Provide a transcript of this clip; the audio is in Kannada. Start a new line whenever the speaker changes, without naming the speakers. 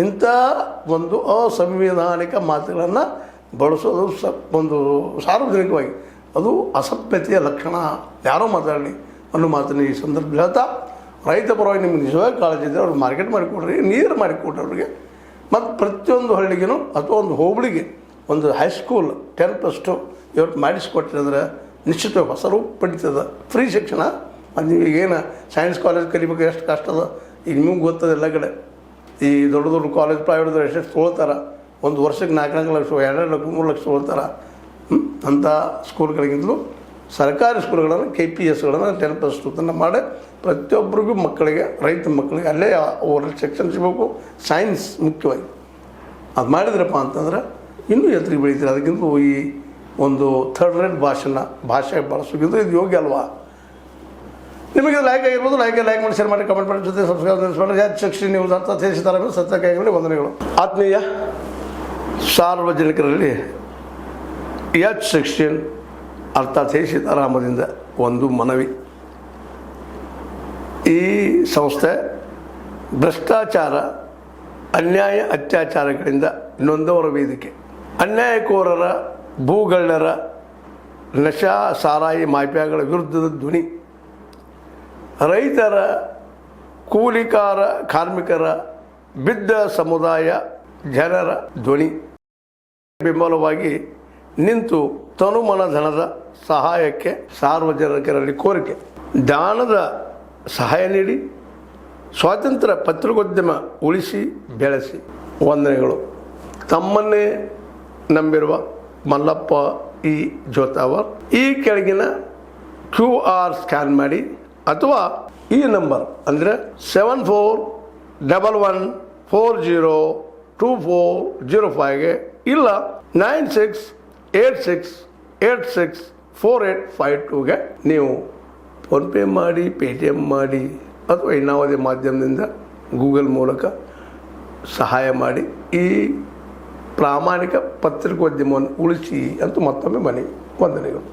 ಇಂಥ ಒಂದು ಅಸಂವಿಧಾನಿಕ ಮಾತುಗಳನ್ನು ಬಳಸೋದು ಒಂದು ಸಾರ್ವಜನಿಕವಾಗಿ ಅದು ಅಸಭ್ಯತೆಯ ಲಕ್ಷಣ. ಯಾರೋ ಮಾತಾಡಲಿ ಅನ್ನೋ ಮಾತನ್ನು ಈ ಸಂದರ್ಭದಲ್ಲಿ ಹೇಳ್ತಾ, ರೈತ ಪರವಾಗಿ ನಿಮ್ಗೆ ನಿಜವಾಗಿ ಕಾಳಜಿ ಇದ್ದರೆ ಅವ್ರಿಗೆ ಮಾರ್ಕೆಟ್ ಮಾಡಿಕೊಡ್ರಿ, ನೀರು ಮಾಡಿಕೊಡ್ರಿ ಅವ್ರಿಗೆ. ಮತ್ತು ಪ್ರತಿಯೊಂದು ಹಳ್ಳಿಗೂ ಅಥವಾ ಒಂದು ಹೋಬಳಿಗೆ ಒಂದು ಹೈಸ್ಕೂಲ್ 10+2 ಇವತ್ತು ಮಾಡಿಸ್ಕೊಟ್ಟಿದ್ರೆ ನಿಶ್ಚಿತವಾಗಿ ಹೊಸ ರೂಪ ಪಡಿತದ. ಫ್ರೀ ಶಿಕ್ಷಣ. ಅದು ನೀವು ಈಗೇನು ಸೈನ್ಸ್ ಕಾಲೇಜ್ ಕಲಿಬೇಕು ಎಷ್ಟು ಕಷ್ಟ ಅದ ಈಗ ನಿಮ್ಗೆ ಗೊತ್ತದ. ಎಲ್ಲ ಕಡೆ ಈ ದೊಡ್ಡ ದೊಡ್ಡ ಕಾಲೇಜ್ ಪ್ರೈವೇಟ್ದವ್ರು ಎಷ್ಟು ತೊಗೊಳ್ತಾರೆ, ಒಂದು ವರ್ಷಕ್ಕೆ 4 ಲಕ್ಷ 2 ಲಕ್ಷ 3 ಲಕ್ಷ ತೊಗೊಳ್ತಾರೆ. ಅಂಥ ಸ್ಕೂಲ್ಗಳಿಗಿಂತಲೂ ಸರ್ಕಾರಿ ಸ್ಕೂಲ್ಗಳನ್ನು KPSಗಳನ್ನು 10+2 ತನಕ ಮಾಡಿ ಪ್ರತಿಯೊಬ್ಬರಿಗೂ ಮಕ್ಕಳಿಗೆ, ರೈತ ಮಕ್ಕಳಿಗೆ ಅಲ್ಲೇ ಅವ್ರ ಸೆಕ್ಷನ್ ಸಿಗಬೇಕು. ಸೈನ್ಸ್ ಮುಖ್ಯವಾಗಿ ಅದು ಮಾಡಿದ್ರಪ್ಪ ಅಂತಂದ್ರೆ ಇನ್ನೂ ಎತ್ತರಿಗೆ ಬೆಳೀತಾರೆ. ಅದಕ್ಕಿಂತ ಈ ಒಂದು ಥರ್ಡ್ ರೇಟ್ ಭಾಷೆ ಬಳಸೋಕ್ಕಿಂತ ಇದು ಯೋಗ್ಯ ಅಲ್ವಾ? ನಿಮಗೆ ಲೈಕ್ ಆಗಿರ್ಬೋದು. ಲೈಕ್ ಮಾಡಿ, ಶೇರ್ ಮಾಡಿ, ಕಮೆಂಟ್ ಮಾಡಿ, ಜೊತೆ ಸಬ್ಸ್ಕ್ರೈಬ್ ಮಾಡಿ. H60 ನ್ಯೂಸ್ ಅಂತ ತಿಳಿಸಿದ್ದಾರೆ. ಸತ್ಯಕ್ಕಾಗಿ ವಂದನೆಗಳು. ಆತ್ಮೀಯ ಸಾರ್ವಜನಿಕರಲ್ಲಿ H60 ಅರ್ಥಾತ್ ಸೀತಾರಾಮದಿಂದ ಒಂದು ಮನವಿ. ಈ ಸಂಸ್ಥೆ ಭ್ರಷ್ಟಾಚಾರ, ಅನ್ಯಾಯ, ಅತ್ಯಾಚಾರಗಳಿಂದ ನೊಂದವರ ವೇದಿಕೆ. ಅನ್ಯಾಯಕೋರರ, ಭೂಗಳ್ಳರ, ನಶಾ ಸಾರಾಯಿ ಮಾಫಿಯಾಗಳ ವಿರುದ್ಧದ ಧ್ವನಿ. ರೈತರ, ಕೂಲಿಕಾರ, ಕಾರ್ಮಿಕರ, ಬಿದ್ದ ಸಮುದಾಯ ಜನರ ಧ್ವನಿ. ಬೆಂಬಲವಾಗಿ ನಿಂತು ತನುಮನ ಧನದ ಸಹಾಯಕ್ಕೆ ಸಾರ್ವಜನಿಕರಲ್ಲಿ ಕೋರಿಕೆ. ದಾನದ ಸಹಾಯ ನೀಡಿ ಸ್ವಾತಂತ್ರ್ಯ ಪತ್ರಿಕೋದ್ಯಮ ಉಳಿಸಿ ಬೆಳೆಸಿ. ವಂದನೆಗಳು. ತಮ್ಮನ್ನೇ ನಂಬಿರುವ ಮಲ್ಲಪ್ಪ ಇ ಜೋತಾವರ್. ಈ ಕೆಳಗಿನ QR ಸ್ಕ್ಯಾನ್ ಮಾಡಿ ಅಥವಾ ಈ ನಂಬರ್ ಅಂದರೆ 7411402405ಗೆ ಇಲ್ಲ 9686864852ಗೆ ನೀವು ಫೋನ್ಪೇ ಮಾಡಿ, ಪೇಟಿಎಮ್ ಮಾಡಿ ಅಥವಾ ಇನ್ನಾವುದೇ ಮಾಧ್ಯಮದಿಂದ ಗೂಗಲ್ ಮೂಲಕ ಸಹಾಯ ಮಾಡಿ ಈ ಪ್ರಾಮಾಣಿಕ ಪತ್ರಿಕೋದ್ಯಮವನ್ನು ಉಳಿಸಿ ಅಂತ ಮತ್ತೊಮ್ಮೆ ಮನವಿ. ವಂದನೆಗಳು.